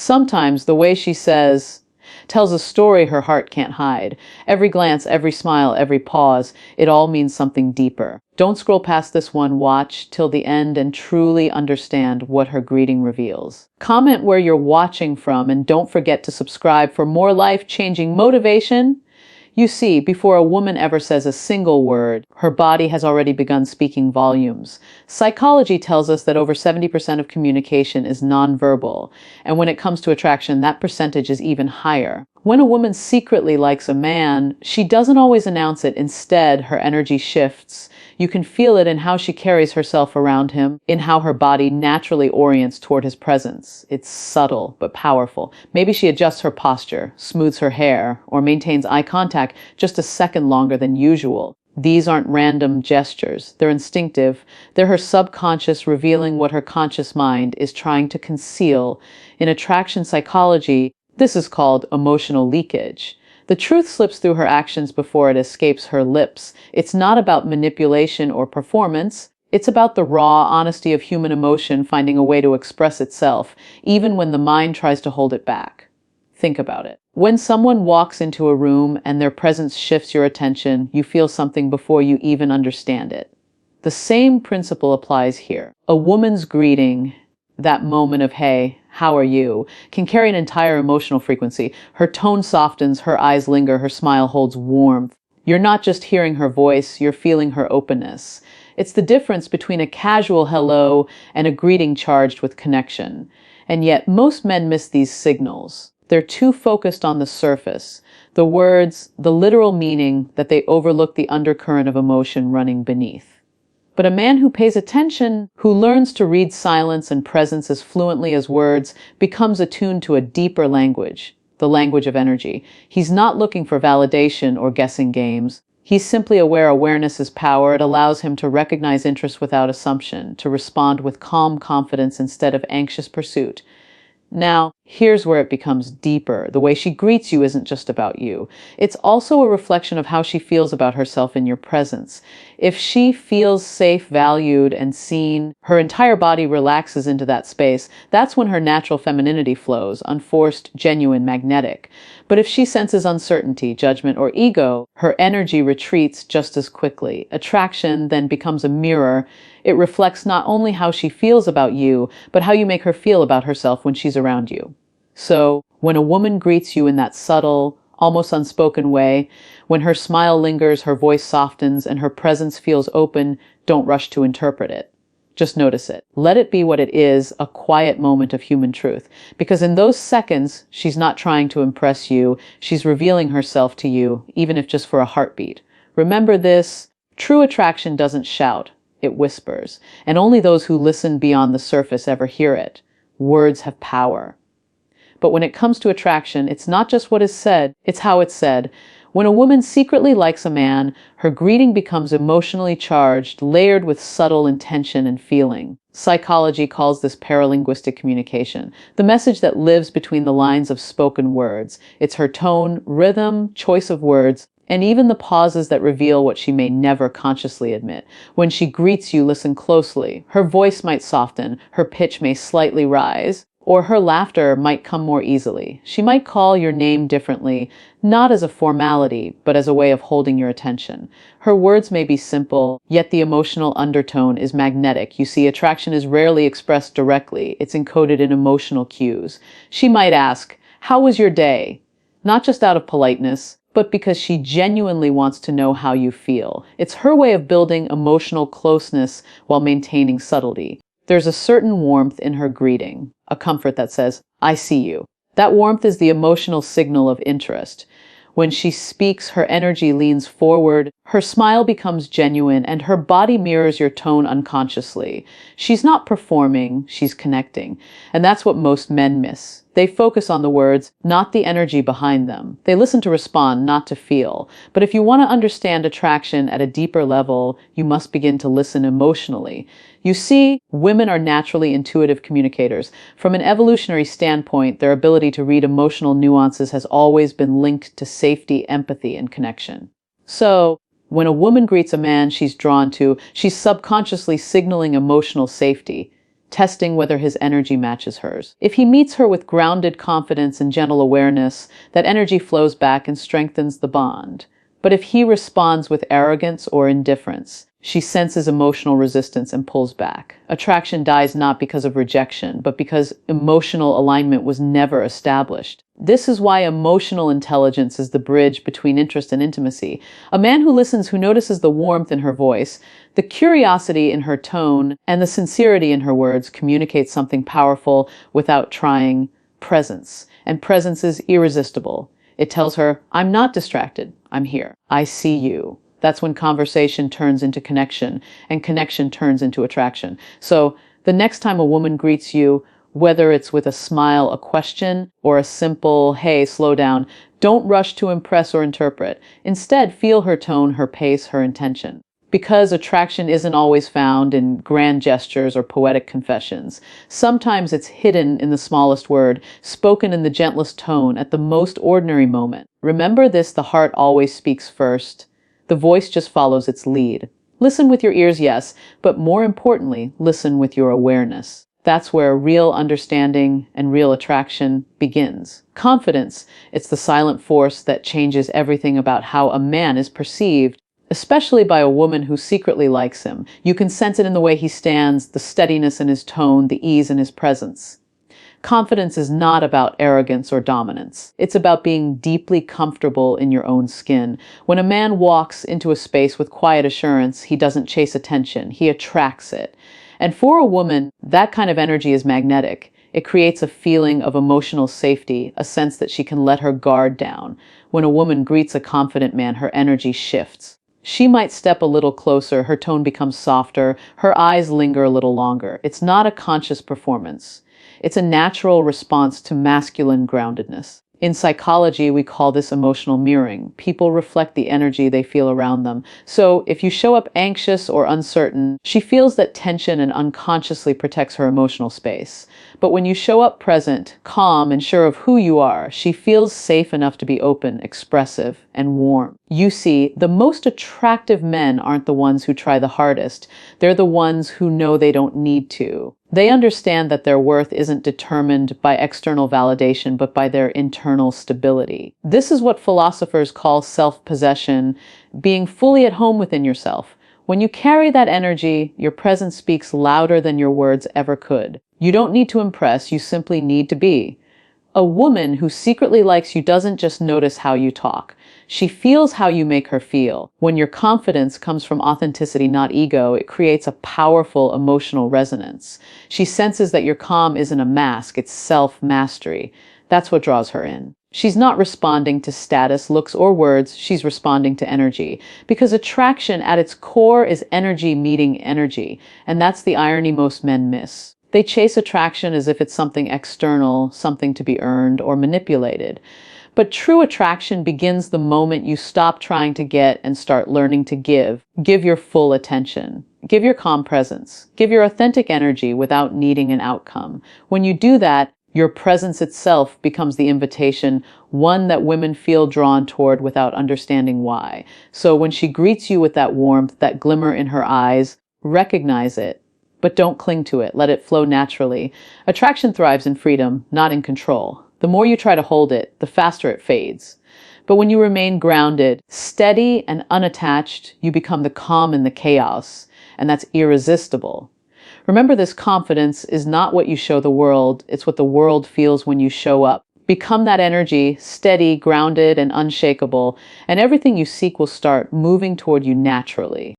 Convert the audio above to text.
Sometimes the way she says tells a story her heart can't hide. Every glance, every smile, every pause, it all means something deeper. Don't scroll past this one, watch till the end and truly understand what her greeting reveals. Comment where you're watching from and don't forget to subscribe for more life-changing motivation. You see, before a woman ever says a single word, her body has already begun speaking volumes. Psychology tells us that over 70% of communication is nonverbal, and when it comes to attraction, that percentage is even higher. When a woman secretly likes a man, she doesn't always announce it. Instead, her energy shifts. You can feel it in how she carries herself around him, in how her body naturally orients toward his presence. It's subtle but powerful. Maybe she adjusts her posture, smooths her hair, or maintains eye contact just a second longer than usual. These aren't random gestures. They're instinctive. They're her subconscious revealing what her conscious mind is trying to conceal. In attraction psychology, this is called emotional leakage. The truth slips through her actions before it escapes her lips. It's not about manipulation or performance. It's about the raw honesty of human emotion finding a way to express itself, even when the mind tries to hold it back. Think about it. When someone walks into a room and their presence shifts your attention, you feel something before you even understand it. The same principle applies here. A woman's greeting, that moment of, "Hey, how are you?" can carry an entire emotional frequency. Her tone softens, her eyes linger, her smile holds warmth. You're not just hearing her voice, you're feeling her openness. It's the difference between a casual hello and a greeting charged with connection. And yet, most men miss these signals. They're too focused on the surface, the words, the literal meaning, that they overlook the undercurrent of emotion running beneath. But a man who pays attention, who learns to read silence and presence as fluently as words, becomes attuned to a deeper language, the language of energy. He's not looking for validation or guessing games. He's simply aware awareness is power. It allows him to recognize interest without assumption, to respond with calm confidence instead of anxious pursuit. Now, here's where it becomes deeper. The way she greets you isn't just about you. It's also a reflection of how she feels about herself in your presence. If she feels safe, valued, and seen, her entire body relaxes into that space. That's when her natural femininity flows, unforced, genuine, magnetic. But if she senses uncertainty, judgment, or ego, her energy retreats just as quickly. Attraction then becomes a mirror. It reflects not only how she feels about you, but how you make her feel about herself when she's around you. So, when a woman greets you in that subtle, almost unspoken way, when her smile lingers, her voice softens, and her presence feels open, don't rush to interpret it. Just notice it. Let it be what it is, a quiet moment of human truth. Because in those seconds, she's not trying to impress you, she's revealing herself to you, even if just for a heartbeat. Remember this, true attraction doesn't shout, it whispers. And only those who listen beyond the surface ever hear it. Words have power. But when it comes to attraction, it's not just what is said, it's how it's said. When a woman secretly likes a man, her greeting becomes emotionally charged, layered with subtle intention and feeling. Psychology calls this paralinguistic communication, the message that lives between the lines of spoken words. It's her tone, rhythm, choice of words, and even the pauses that reveal what she may never consciously admit. When she greets you, listen closely. Her voice might soften, her pitch may slightly rise, or her laughter might come more easily. She might call your name differently, not as a formality, but as a way of holding your attention. Her words may be simple, yet the emotional undertone is magnetic. You see, attraction is rarely expressed directly. It's encoded in emotional cues. She might ask, "How was your day?" Not just out of politeness, but because she genuinely wants to know how you feel. It's her way of building emotional closeness while maintaining subtlety. There's a certain warmth in her greeting, a comfort that says, "I see you." That warmth is the emotional signal of interest. When she speaks, her energy leans forward, her smile becomes genuine, and her body mirrors your tone unconsciously. She's not performing, she's connecting. And that's what most men miss. They focus on the words, not the energy behind them. They listen to respond, not to feel. But if you want to understand attraction at a deeper level, you must begin to listen emotionally. You see, women are naturally intuitive communicators. From an evolutionary standpoint, their ability to read emotional nuances has always been linked to safety, empathy, and connection. So, when a woman greets a man she's drawn to, she's subconsciously signaling emotional safety. testing whether his energy matches hers. If he meets her with grounded confidence and gentle awareness, that energy flows back and strengthens the bond. But if he responds with arrogance or indifference, she senses emotional resistance and pulls back. Attraction dies not because of rejection, but because emotional alignment was never established. This is why emotional intelligence is the bridge between interest and intimacy. A man who listens, who notices the warmth in her voice, the curiosity in her tone, and the sincerity in her words communicates something powerful without trying. Presence. And presence is irresistible. It tells her, I'm not distracted. I'm here. I see you. That's when conversation turns into connection, and connection turns into attraction. So the next time a woman greets you, whether it's with a smile, a question, or a simple, hey, slow down, don't rush to impress or interpret. Instead, feel her tone, her pace, her intention. Because attraction isn't always found in grand gestures or poetic confessions. Sometimes it's hidden in the smallest word, spoken in the gentlest tone, at the most ordinary moment. Remember this, the heart always speaks first. The voice just follows its lead. Listen with your ears, yes, but more importantly, listen with your awareness. That's where real understanding and real attraction begins. Confidence, it's the silent force that changes everything about how a man is perceived, especially by a woman who secretly likes him. You can sense it in the way he stands, the steadiness in his tone, the ease in his presence. Confidence is not about arrogance or dominance. It's about being deeply comfortable in your own skin. When a man walks into a space with quiet assurance, he doesn't chase attention, he attracts it. And for a woman, that kind of energy is magnetic. It creates a feeling of emotional safety, a sense that she can let her guard down. When a woman greets a confident man, her energy shifts. She might step a little closer, her tone becomes softer, her eyes linger a little longer. It's not a conscious performance. It's a natural response to masculine groundedness. In psychology, we call this emotional mirroring. People reflect the energy they feel around them. So if you show up anxious or uncertain, she feels that tension and unconsciously protects her emotional space. But when you show up present, calm, and sure of who you are, she feels safe enough to be open, expressive, and warm. You see, the most attractive men aren't the ones who try the hardest. They're the ones who know they don't need to. They understand that their worth isn't determined by external validation, but by their internal stability. This is what philosophers call self-possession, being fully at home within yourself. When you carry that energy, your presence speaks louder than your words ever could. You don't need to impress, you simply need to be. A woman who secretly likes you doesn't just notice how you talk. She feels how you make her feel. When your confidence comes from authenticity, not ego, it creates a powerful emotional resonance. She senses that your calm isn't a mask, it's self-mastery. That's what draws her in. She's not responding to status, looks, or words. She's responding to energy. Because attraction at its core is energy meeting energy. And that's the irony most men miss. They chase attraction as if it's something external, something to be earned or manipulated. But true attraction begins the moment you stop trying to get and start learning to give. Give your full attention. Give your calm presence. Give your authentic energy without needing an outcome. When you do that, your presence itself becomes the invitation, one that women feel drawn toward without understanding why. So when she greets you with that warmth, that glimmer in her eyes, recognize it. But don't cling to it. Let it flow naturally. Attraction thrives in freedom, not in control. The more you try to hold it, the faster it fades. But when you remain grounded, steady, and unattached, you become the calm in the chaos, and that's irresistible. Remember, this confidence is not what you show the world, it's what the world feels when you show up. Become that energy, steady, grounded, and unshakable, and everything you seek will start moving toward you naturally.